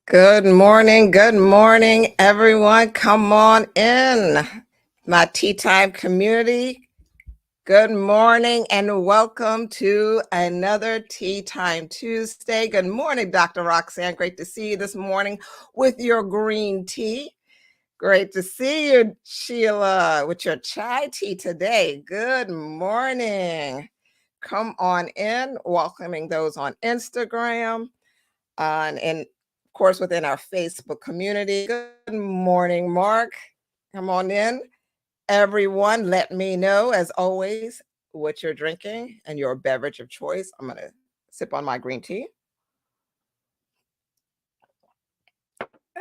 Good morning, everyone. Come on in, my tea time community. Good morning and welcome to another Tea Time Tuesday. Good morning, Dr. Roxanne. Great to see you this morning with your green tea. Great to see you, Sheila, with your chai tea today. Good morning. Come on in, welcoming those on Instagram and of course within our Facebook community. Good morning, Mark. Come on in. Everyone, let me know, as always, what you're drinking and your beverage of choice. I'm going to sip on my green tea.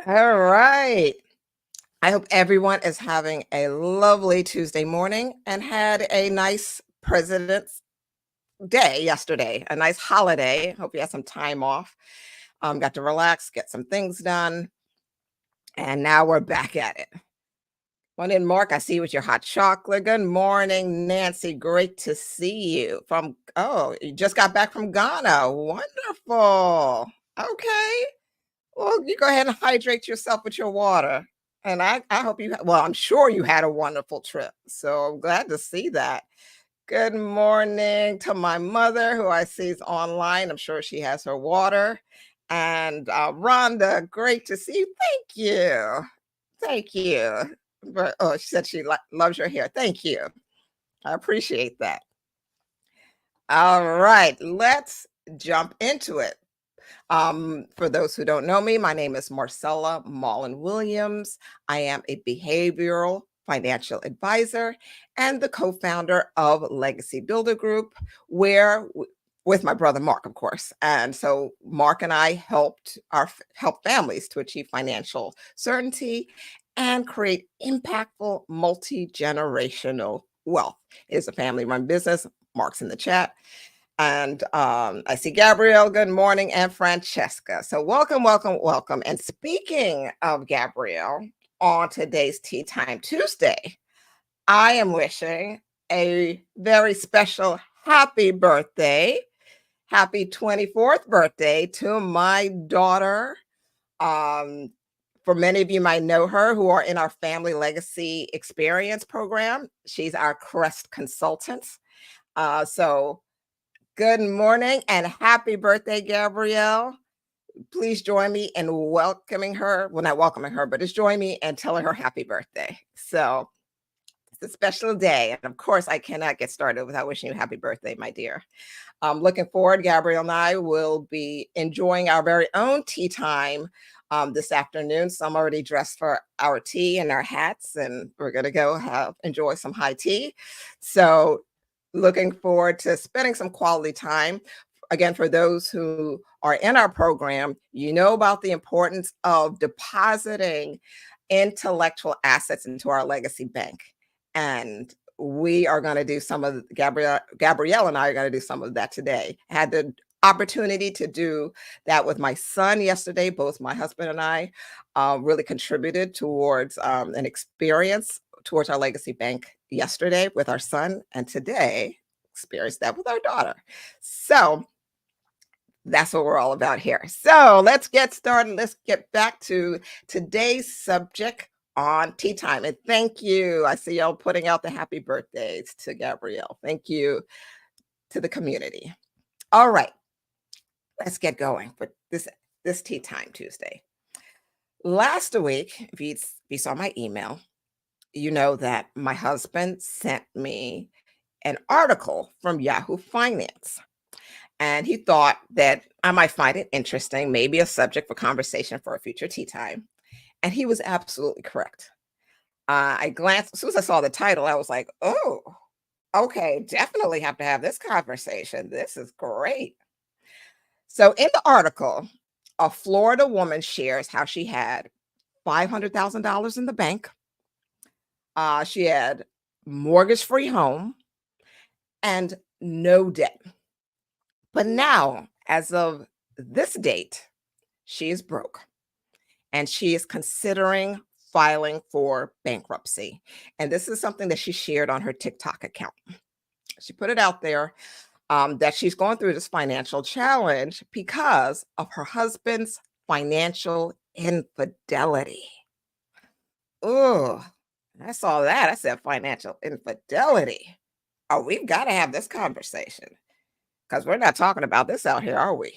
All right. I hope everyone is having a lovely Tuesday morning and had a nice President's Day yesterday, a nice holiday. Hope you had some time off. Got to relax, get some things done, and now we're back at it. Well, then, Mark, I see you with your hot chocolate. Good morning, Nancy. Great to see you. You just got back from Ghana. Wonderful. Okay. Well, you go ahead and hydrate yourself with your water. And I hope I'm sure you had a wonderful trip. So I'm glad to see that. Good morning to my mother, who I see is online. I'm sure she has her water. And Rhonda, great to see you. Thank you. Thank you. She said she loves your hair. Thank you. I appreciate that. All right, let's jump into it. For those who don't know me, my name is Marcella Mullen Williams. I am a behavioral financial advisor and the co-founder of Legacy Builder Group, where with my brother Mark, of course. And so Mark and I help families to achieve financial certainty and create impactful multi-generational wealth. It is a family-run business. Mark's in the chat. And I see Gabrielle, good morning, and Francesca. So welcome, welcome, welcome. And speaking of Gabrielle, on today's Tea Time Tuesday, I am wishing a very special happy birthday, happy 24th birthday to my daughter. For many of you might know her who are in our Family Legacy Experience program. She's our Crest consultant. So good morning and happy birthday, Gabrielle. Please join me in welcoming her. Well, not welcoming her, but just join me and telling her happy birthday. So it's a special day. And of course, I cannot get started without wishing you a happy birthday, my dear. Looking forward, Gabrielle and I will be enjoying our very own tea time this afternoon. So I'm already dressed for our tea and our hats, and we're going to go enjoy some high tea. So looking forward to spending some quality time. Again, for those who are in our program, you know about the importance of depositing intellectual assets into our legacy bank. And we are going to do some of Gabrielle and I are going to do some of that today. I had the opportunity to do that with my son yesterday. Both my husband and I really contributed towards an experience towards our legacy bank yesterday with our son, and today experienced that with our daughter. So that's what we're all about here. So let's get started. Let's get back to today's subject on tea time. And thank you. I see y'all putting out the happy birthdays to Gabrielle. Thank you to the community. All right, let's get going for this Tea Time Tuesday. Last week, if you saw my email, you know that my husband sent me an article from Yahoo Finance. And he thought that I might find it interesting, maybe a subject for conversation for a future tea time. And he was absolutely correct. I glanced, as soon as I saw the title, I was like, oh, okay, definitely have to have this conversation. This is great. So in the article, a Florida woman shares how she had $500,000 in the bank. She had mortgage-free home and no debt. But now, as of this date, she is broke and she is considering filing for bankruptcy. And this is something that she shared on her TikTok account. She put it out there that she's going through this financial challenge because of her husband's financial infidelity. Oh, I saw that. I said financial infidelity. Oh, we've got to have this conversation because we're not talking about this out here, are we?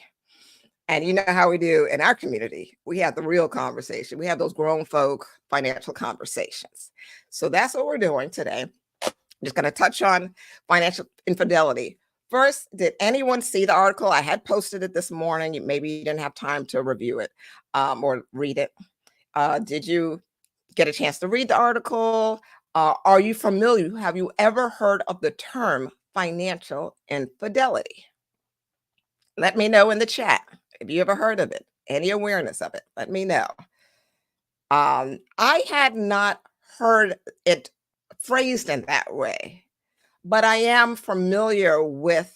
And you know how we do in our community. We have the real conversation. We have those grown folk financial conversations. So that's what we're doing today. I'm just going to touch on financial infidelity. First, did anyone see the article? I had posted it this morning. Maybe you didn't have time to review it or read it. Did you get a chance to read the article? Are you familiar? Have you ever heard of the term financial infidelity? Let me know in the chat if you ever heard of it, any awareness of it. Let me know. I had not heard it phrased in that way, but I am familiar with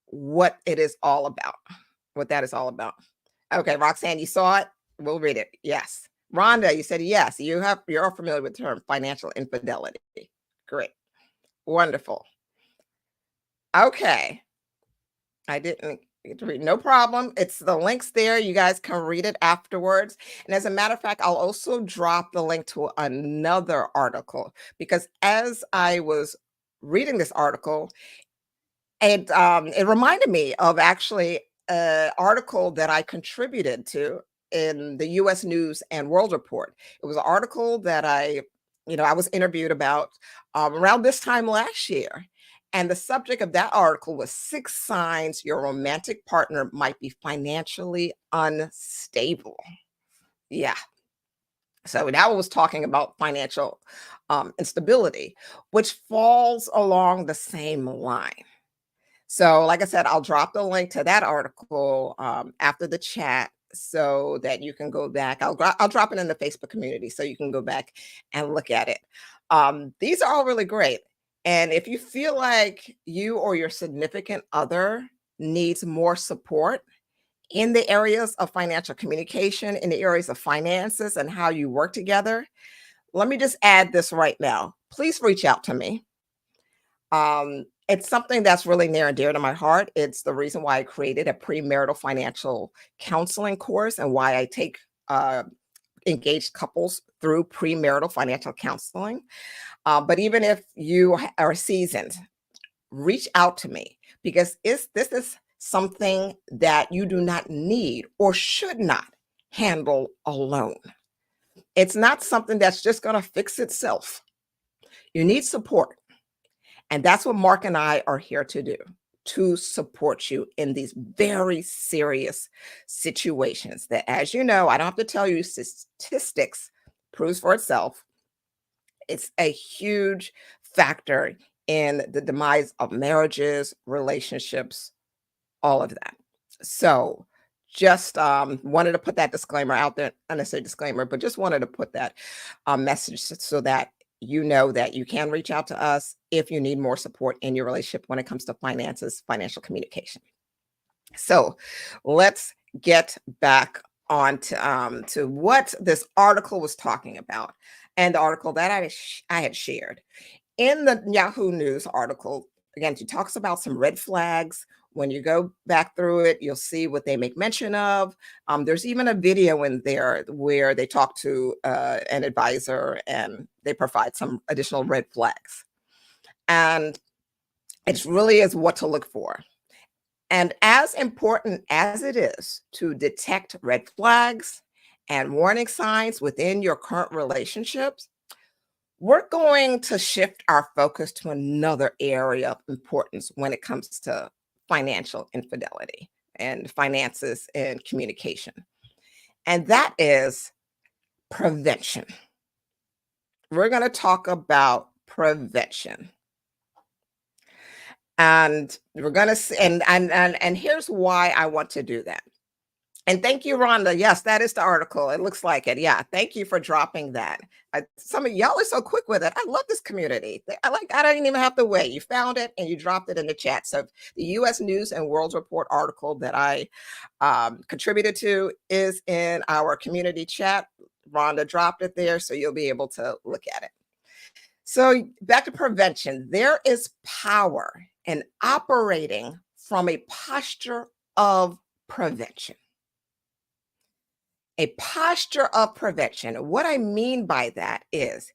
what it is all about, what that is all about. Okay, Roxanne, you saw it? We'll read it. Yes. Rhonda, you said yes. You're familiar with the term financial infidelity. Great. Wonderful. Okay. I didn't get to read. No problem. It's the links there. You guys can read it afterwards. And as a matter of fact, I'll also drop the link to another article because as I was reading this article, it reminded me of actually an article that I contributed to in the U.S. News and World Report. It was an article that I was interviewed about around this time last year. And the subject of that article was 6 signs your romantic partner might be financially unstable. Yeah. So that was talking about financial instability, which falls along the same line. So, like I said, I'll drop the link to that article after the chat so that you can go back. I'll drop it in the Facebook community so you can go back and look at it. These are all really great. And if you feel like you or your significant other needs more support in the areas of financial communication, in the areas of finances and how you work together, let me just add this right now. Please reach out to me. It's something that's really near and dear to my heart. It's the reason why I created a premarital financial counseling course and why I take engaged couples through premarital financial counseling. But even if you are seasoned, reach out to me because this is something that you do not need or should not handle alone. It's not something that's just going to fix itself. You need support. And that's what Mark and I are here to do, to support you in these very serious situations that, as you know, I don't have to tell you, statistics proves for itself. It's a huge factor in the demise of marriages, relationships, all of that. So just wanted to put that disclaimer out there, not necessarily disclaimer, but just wanted to put that message so that you know that you can reach out to us if you need more support in your relationship when it comes to finances, financial communication. So let's get back on to what this article was talking about, and the article that I had shared. In the Yahoo News article, again, she talks about some red flags. When you go back through it, you'll see what they make mention of. There's even a video in there where they talk to an advisor and they provide some additional red flags. And it really is what to look for. And as important as it is to detect red flags and warning signs within your current relationships, we're going to shift our focus to another area of importance when it comes to financial infidelity and finances and communication. And that is prevention. We're going to talk about prevention. And we're going to and here's why I want to do that. And thank you, Rhonda. Yes, that is the article. It looks like it. Yeah, thank you for dropping that. Some of y'all are so quick with it. I love this community. I didn't even have to wait. You found it and you dropped it in the chat. So the U.S. News and World Report article that I contributed to is in our community chat. Rhonda dropped it there, so you'll be able to look at it. So back to prevention. There is power in operating from a posture of prevention. A posture of prevention. What I mean by that is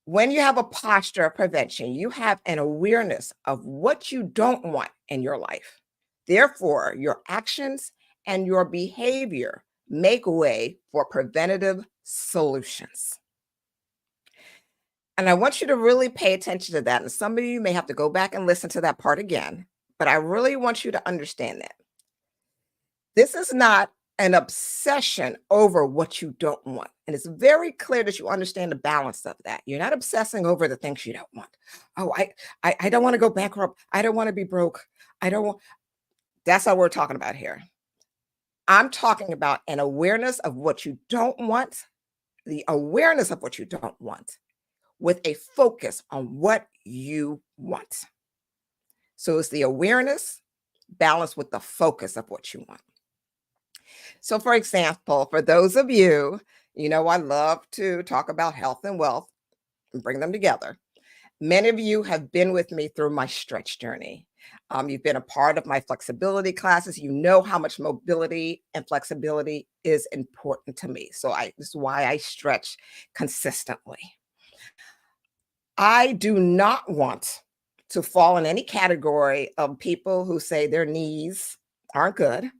when you have a posture of prevention, you have an awareness of what you don't want in your life. Therefore, your actions and your behavior make way for preventative solutions. And I want you to really pay attention to that. And some of you may have to go back and listen to that part again, but I really want you to understand that. This is not an obsession over what you don't want. And it's very clear that you understand the balance of that. You're not obsessing over the things you don't want. Oh, I don't want to go bankrupt. I don't want to be broke. I don't want that's not what we're talking about here. I'm talking about an awareness of what you don't want, the awareness of what you don't want, with a focus on what you want. So it's the awareness balanced with the focus of what you want. So, for example, for those of you, I love to talk about health and wealth and bring them together. Many of you have been with me through my stretch journey. You've been a part of my flexibility classes. You know how much mobility and flexibility is important to me. This is why I stretch consistently. I do not want to fall in any category of people who say their knees aren't good.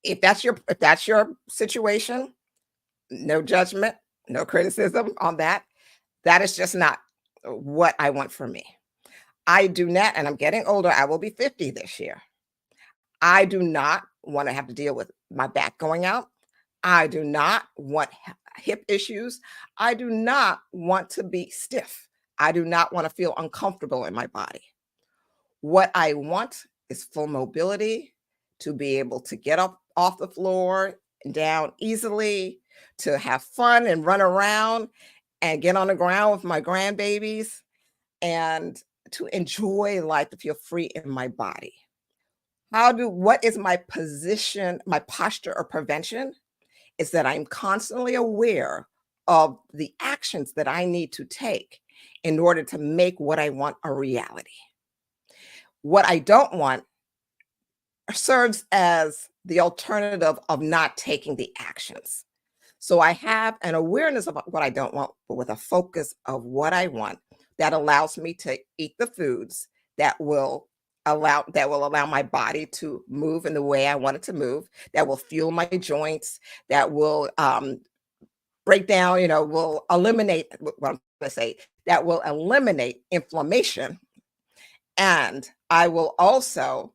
If that's your situation, no judgment, no criticism on that. That is just not what I want for me. I do not, and I'm getting older. I will be 50 this year. I do not want to have to deal with my back going out. I do not want hip issues. I do not want to be stiff. I do not want to feel uncomfortable in my body. What I want is full mobility, to be able to get up off the floor and down easily, to have fun and run around and get on the ground with my grandbabies, and to enjoy life, to feel free in my body. What is my position, my posture or prevention? Is that I'm constantly aware of the actions that I need to take in order to make what I want a reality. What I don't want serves as the alternative of not taking the actions. So I have an awareness of what I don't want, but with a focus of what I want that allows me to eat the foods that will allow my body to move in the way I want it to move, that will fuel my joints, that will break down, will eliminate what I'm going to say, that will eliminate inflammation. And I will also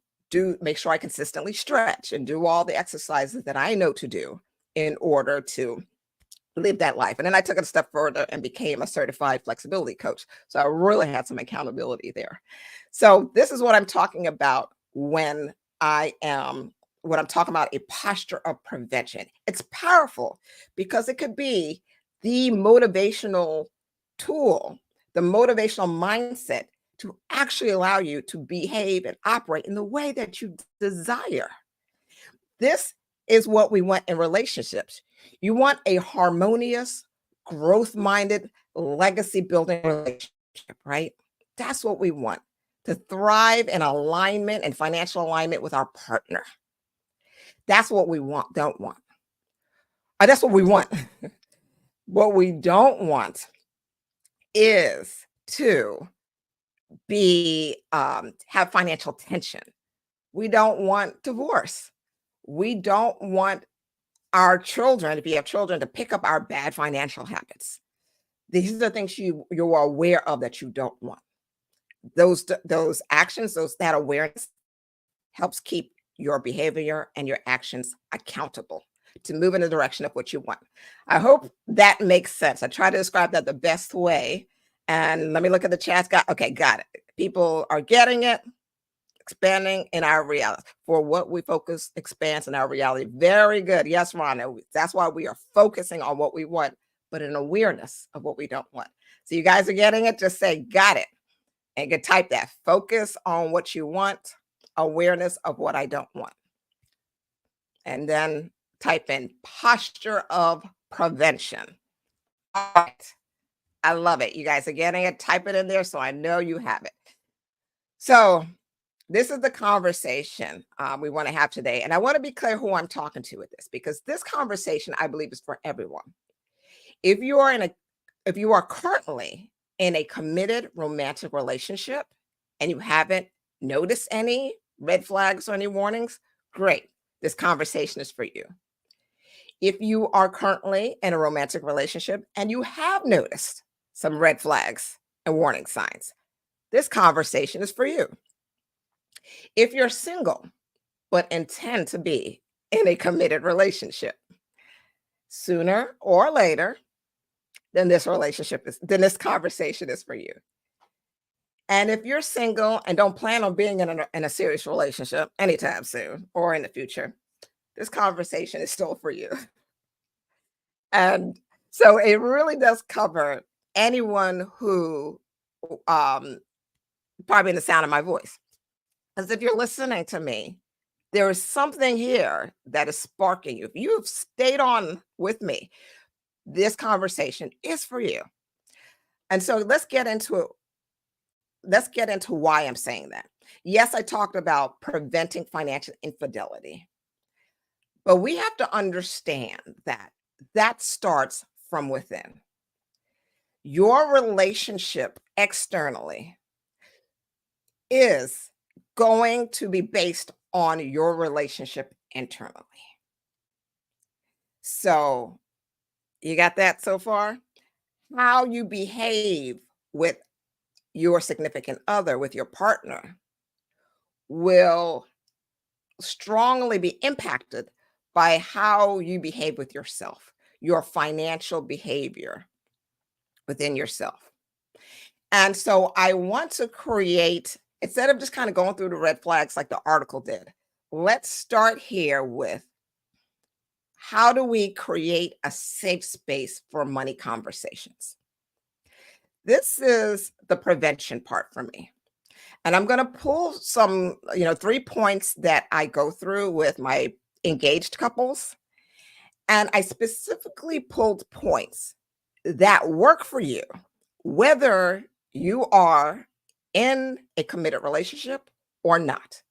make sure I consistently stretch and do all the exercises that I know to do in order to live that life. And then I took it a step further and became a certified flexibility coach. So I really had some accountability there. So this is what I'm talking about when I'm talking about a posture of prevention. It's powerful because it could be the motivational tool, the motivational mindset to actually allow you to behave and operate in the way that you desire. This is what we want in relationships. You want a harmonious, growth minded, legacy building relationship, right? That's what we want, to thrive in alignment and financial alignment with our partner. That's what we don't want. That's what we want. What we don't want is to have financial tension. We don't want divorce. We don't want our children, if you have children, to pick up our bad financial habits. These are the things you're aware of that you don't want. Those actions, that awareness helps keep your behavior and your actions accountable to move in the direction of what you want. I hope that makes sense. I try to describe that the best way. And let me look at the chats. Okay, got it. People are getting it. Expanding in our reality. For what we focus expands in our reality. Very good. Yes, Rhonda. That's why we are focusing on what we want, but an awareness of what we don't want. So you guys are getting it? Just say, got it. And you can type that. Focus on what you want, awareness of what I don't want. And then type in posture of prevention. All right. I love it. You guys are getting it. Type it in there so I know you have it. So This is the conversation we want to have today. And I want to be clear who I'm talking to with this because this conversation, I believe, is for everyone. If you are in a if you are currently in a committed romantic relationship and you haven't noticed any red flags or any warnings, great. This conversation is for you. If you are currently in a romantic relationship and you have noticed some red flags and warning signs, this conversation is for you. If you're single but intend to be in a committed relationship, sooner or later, then this conversation is for you. And if you're single and don't plan on being in a serious relationship anytime soon or in the future, this conversation is still for you. And so it really does cover anyone who um probably in the sound of my voice. Because if you're listening to me, there is something here that is sparking you. If you've stayed on with me, this conversation is for you. And so let's get into why I'm saying that. Yes, I talked about preventing financial infidelity, but we have to understand that that starts from within. Your relationship externally is going to be based on your relationship internally. So, you got that so far? How you behave with your significant other, with your partner, will strongly be impacted by how you behave with yourself, your financial behavior within yourself. And so I want to create, instead of just kind of going through the red flags like the article did, let's start here with how do we create a safe space for money conversations? This is the prevention part for me. And I'm going to pull some, 3 points that I go through with my engaged couples. And I specifically pulled points that work for you, whether you are in a committed relationship or not.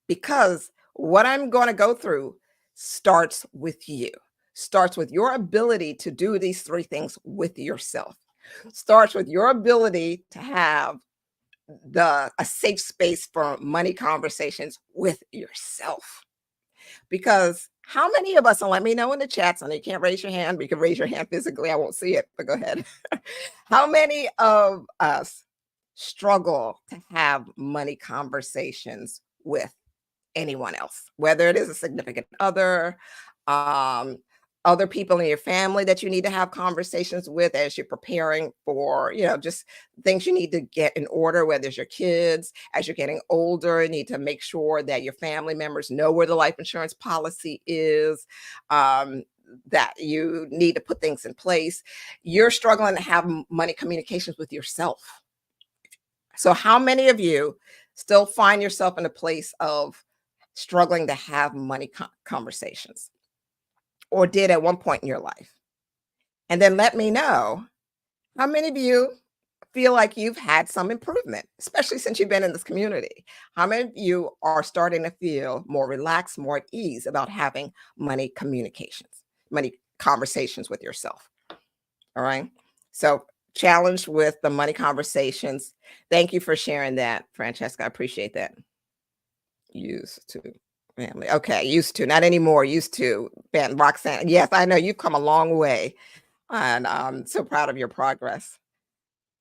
Because what I'm going to go through starts with you, starts with your ability to do these three things with yourself, starts with your ability to have a safe space for money conversations with yourself. Because how many of us, and let me know in the chats, and you can't raise your hand, but you can raise your hand physically. I won't see it, but go ahead. How many of us struggle to have money conversations with anyone else, whether it is a significant other, um, other people in your family that you need to have conversations with as you're preparing for, just things you need to get in order, whether it's your kids, as you're getting older, you need to make sure that your family members know where the life insurance policy is, that you need to put things in place. You're struggling to have money communications with yourself. So how many of you still find yourself in a place of struggling to have money conversations or did at one point in your life? And then let me know how many of you feel like you've had some improvement, especially since you've been in this community. How many of you are starting to feel more relaxed, more at ease about having money communications, money conversations with yourself? All right. So, challenged with the money conversations. Thank you for sharing that, Francesca. I appreciate that. Used to family. Okay, used to, not anymore. Used to. Ben, Roxanne. Yes, I know you've come a long way, and I'm so proud of your progress.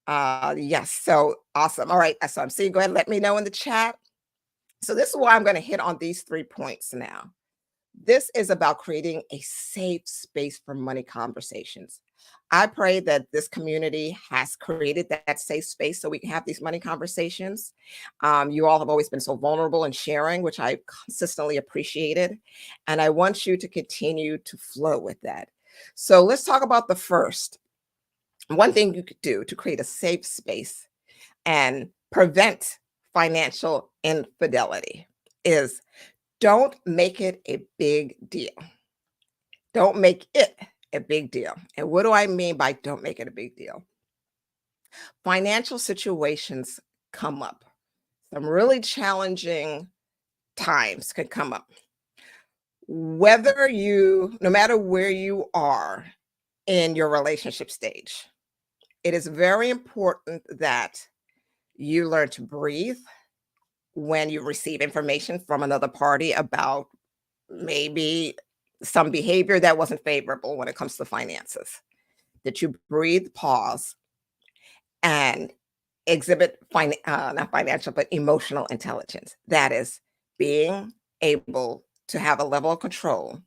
Yes, so awesome. All right, so I'm seeing. Go ahead, let me know in the chat. So this is why I'm going to hit on these 3 points now. This is about creating a safe space for money conversations. I pray that this community has created that safe space so we can have these money conversations. You all have always been so vulnerable and sharing, which I consistently appreciated. And I want you to continue to flow with that. So let's talk about the first. One thing you could do to create a safe space and prevent financial infidelity is don't make it a big deal. Don't make it a big deal. And what do I mean by don't make it a big deal? Financial situations come up. some really challenging times could come up. No matter where you are in your relationship stage, it is very important that you learn to breathe when you receive information from another party about maybe some behavior that wasn't favorable when it comes to finances. That you breathe, pause, and exhibit not financial, but emotional intelligence. That is being able to have a level of control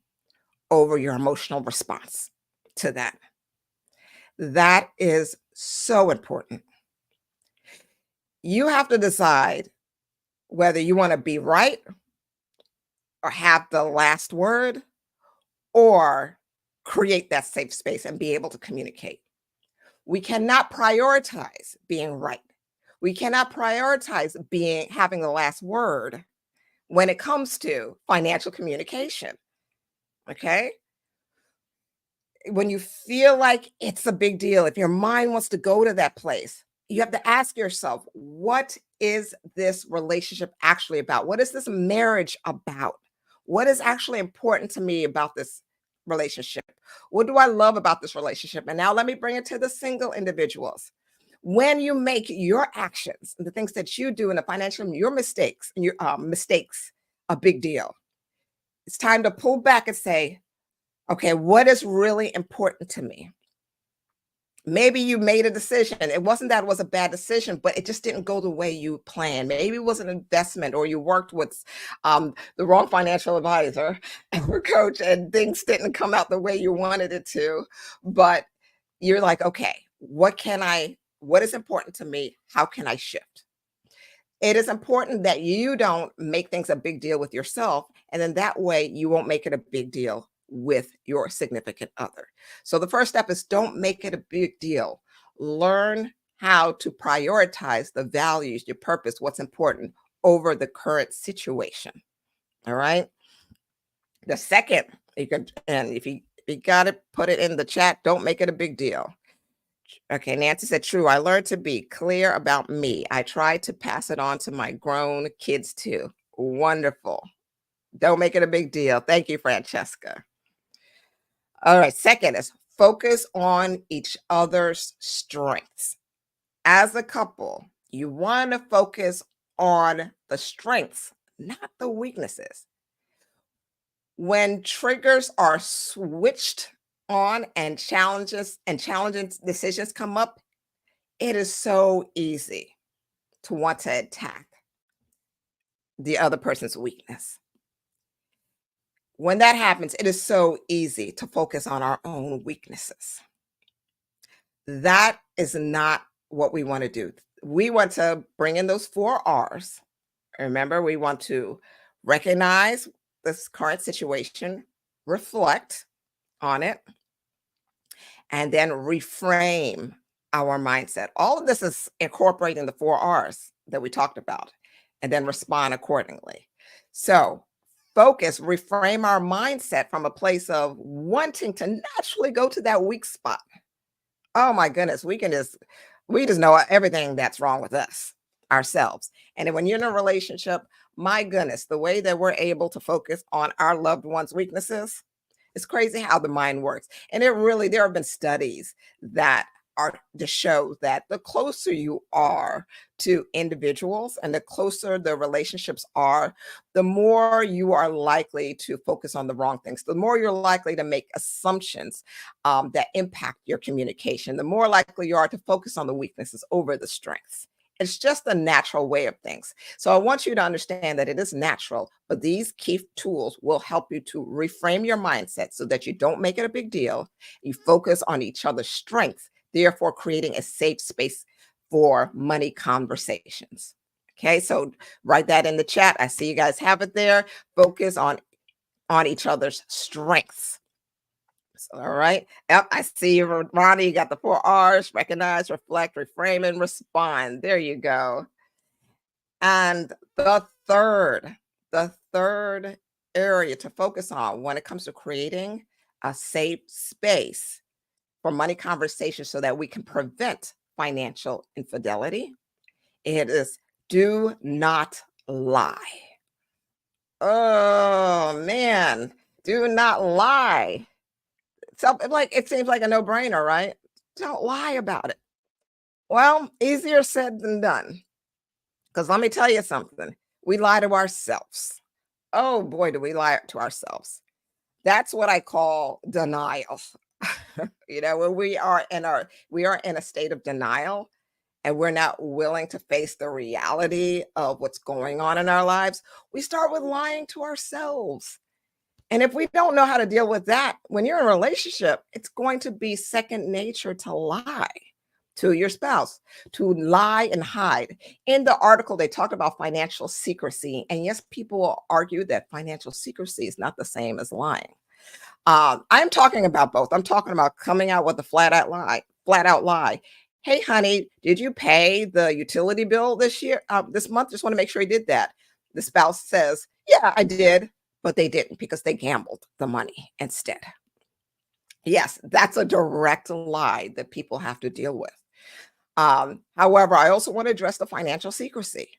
over your emotional response to that. That is so important. You have to decide whether you want to be right or have the last word or create that safe space and be able to communicate. We cannot prioritize being right. We cannot prioritize having the last word when it comes to financial communication. Okay? When you feel like it's a big deal, if your mind wants to go to that place, you have to ask yourself, what is this relationship actually about? What is this marriage about? What is actually important to me about this relationship? What do I love about this relationship? And now let me bring it to the single individuals. When you make your actions and the things that you do in the financial, your mistakes and your mistakes a big deal, it's time to pull back and say, okay, what is really important to me? Maybe you made a decision. It wasn't that it was a bad decision, but it just didn't go the way you planned. Maybe it was an investment or you worked with the wrong financial advisor or coach and things didn't come out the way you wanted it to. But you're like, okay, what is important to me? How can I shift? It is important that you don't make things a big deal with yourself, and then that way you won't make it a big deal with your significant other. So the first step is don't make it a big deal. Learn how to prioritize the values, your purpose, what's important over the current situation. All right. The second, you can, and if you got it, put it in the chat. Don't make it a big deal. Okay, Nancy said, true. I learned to be clear about me. I try to pass it on to my grown kids too. Wonderful. Don't make it a big deal. Thank you, Francesca. All right, second is focus on each other's strengths. As a couple, you want to focus on the strengths, not the weaknesses. When triggers are switched on and challenging decisions come up, it is so easy to want to attack the other person's weakness. When that happens, it is so easy to focus on our own weaknesses. That is not what we want to do. We want to bring in those 4 R's. Remember, we want to recognize this current situation, reflect on it, and then reframe our mindset. All of this is incorporating the 4 R's that we talked about, and then respond accordingly. So, focus, reframe our mindset from a place of wanting to naturally go to that weak spot. Oh my goodness, we just know everything that's wrong with us, ourselves. And then when you're in a relationship, my goodness, the way that we're able to focus on our loved ones' weaknesses, it's crazy how the mind works. And there have been studies that are to show that the closer you are to individuals and the closer the relationships are, the more you are likely to focus on the wrong things, the more you're likely to make assumptions that impact your communication, the more likely you are to focus on the weaknesses over the strengths. It's just a natural way of things. So I want you to understand that it is natural, but these key tools will help you to reframe your mindset so that you don't make it a big deal. You focus on each other's strengths, therefore creating a safe space for money conversations. Okay, so write that in the chat. I see you guys have it there. Focus on each other's strengths. So, all right. Yep, I see you, Ronnie. You got the 4 R's: recognize, reflect, reframe, and respond. There you go. And the third area to focus on when it comes to creating a safe space for money conversations so that we can prevent financial infidelity, it is Do not lie. Oh, man. Do not lie. So, like, it seems like a no-brainer, right? Don't lie about it. Well, easier said than done. Because let me tell you something. We lie to ourselves. Oh boy, do we lie to ourselves. That's what I call denial. When we are in a state of denial and we're not willing to face the reality of what's going on in our lives, we start with lying to ourselves. And if we don't know how to deal with that, when you're in a relationship, it's going to be second nature to lie to your spouse, to lie and hide. In the article, they talked about financial secrecy. And yes, people will argue that financial secrecy is not the same as lying. I'm talking about both. I'm talking about coming out with a flat out lie. Hey, honey, did you pay the utility bill this month? Just want to make sure you did that. The spouse says, yeah, I did, but they didn't because they gambled the money instead. Yes, that's a direct lie that people have to deal with. However, I also want to address the financial secrecy.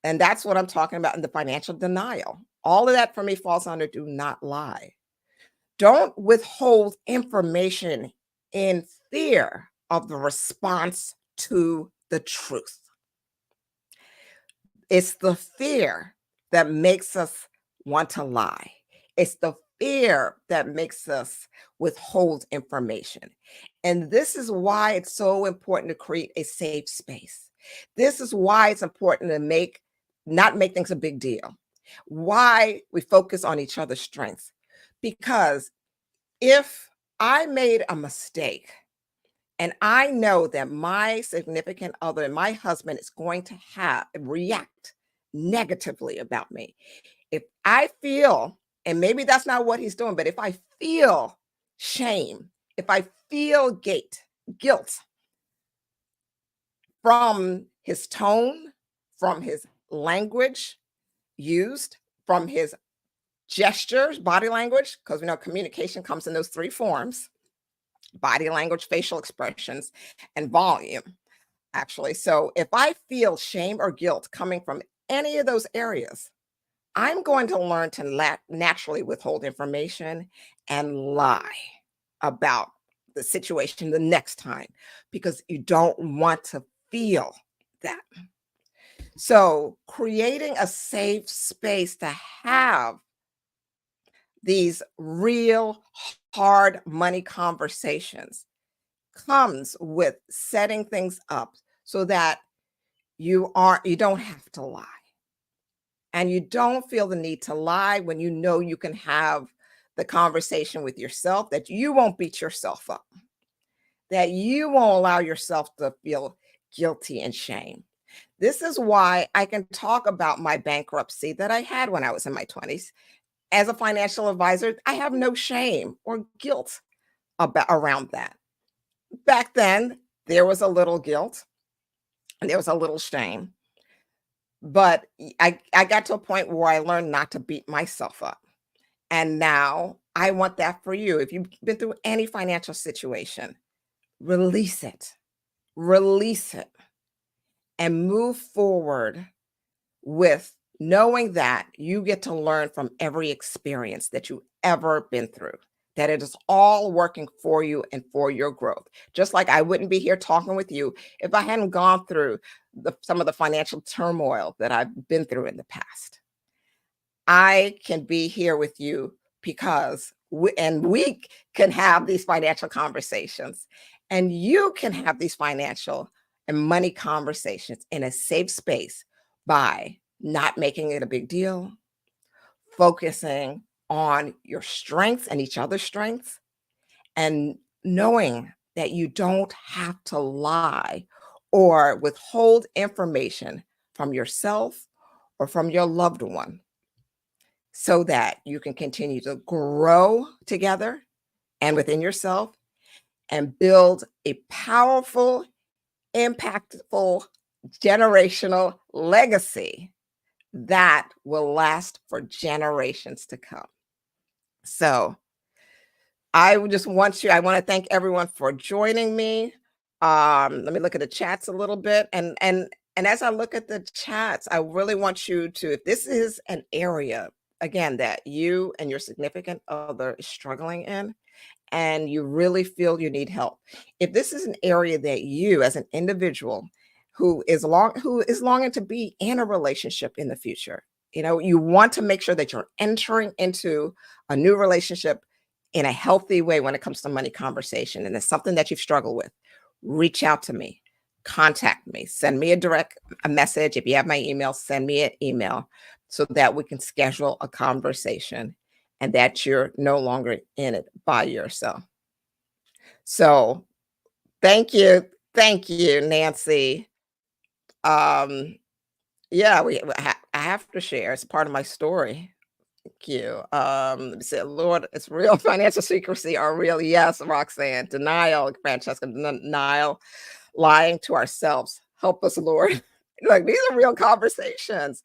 And that's what I'm talking about in the financial denial. All of that for me falls under do not lie. Don't withhold information in fear of the response to the truth. It's the fear that makes us want to lie. It's the fear that makes us withhold information. And this is why it's so important to create a safe space. This is why it's important to not make things a big deal. Why we focus on each other's strengths. Because if I made a mistake and I know that my significant other, my husband, is going to react negatively about me. If I feel, and maybe that's not what he's doing, but if I feel shame, if I feel guilt from his tone, from his language used, from his gestures, body language, because we know communication comes in those three forms: body language, facial expressions, and volume, actually. So if I feel shame or guilt coming from any of those areas, I'm going to learn to naturally withhold information and lie about the situation the next time because you don't want to feel that. So, creating a safe space to have these real hard money conversations comes with setting things up so that you don't have to lie. And you don't feel the need to lie when you know you can have the conversation with yourself, that you won't beat yourself up, that you won't allow yourself to feel guilty and shame. This is why I can talk about my bankruptcy that I had when I was in my 20s. As a financial advisor, I have no shame or guilt around that. Back then, there was a little guilt and there was a little shame. But I got to a point where I learned not to beat myself up. And now I want that for you. If you've been through any financial situation, release it, release it, and move forward with knowing that you get to learn from every experience that you've ever been through, that it is all working for you and for your growth. Just like I wouldn't be here talking with you if I hadn't gone through some of the financial turmoil that I've been through in the past. I can be here with you because we can have these financial conversations, and you can have these financial and money conversations in a safe space by not making it a big deal, focusing on your strengths and each other's strengths, and knowing that you don't have to lie or withhold information from yourself or from your loved one so that you can continue to grow together and within yourself and build a powerful, impactful, generational legacy that will last for generations to come. So I want to thank everyone for joining me. Let me look at the chats a little bit. And And as I look at the chats, I really want you to, if this is an area, again, that you and your significant other is struggling in, and you really feel you need help. If this is an area that you as an individual who is longing to be in a relationship in the future, you want to make sure that you're entering into a new relationship in a healthy way when it comes to money conversation, and it's something that you've struggled with, reach out to me, contact me, send me a message. If you have my email, send me an email so that we can schedule a conversation and that you're no longer in it by yourself. So thank you. Thank you, Nancy. Um, yeah, I have to share. It's part of my story. Thank you. Let me say, Lord, it's real. Financial secrecy are real. Yes, Roxanne. Denial, Francesca, denial, lying to ourselves. Help us, Lord. Like, these are real conversations.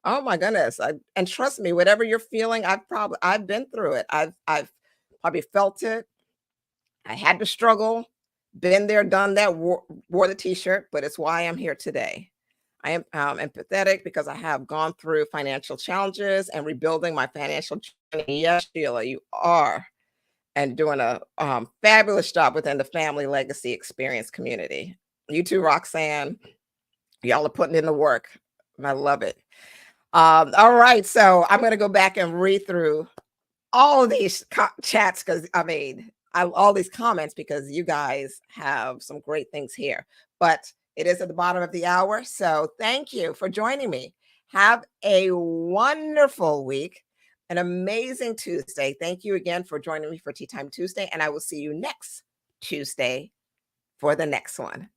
Oh my goodness. And trust me, whatever you're feeling, I've been through it. I've probably felt it. I had to struggle, been there, done that, wore the t-shirt, but it's why I'm here today. I am empathetic because I have gone through financial challenges and rebuilding my financial journey. Yes, Sheila, you are, and doing a fabulous job within the Family Legacy Experience community. You too, Roxanne. Y'all are putting in the work. I love it. All right, so I'm going to go back and read through all of these chats because all these comments because you guys have some great things here. But it is at the bottom of the hour, so thank you for joining me. Have a wonderful week, an amazing Tuesday. Thank you again for joining me for Tea Time Tuesday, and I will see you next Tuesday for the next one.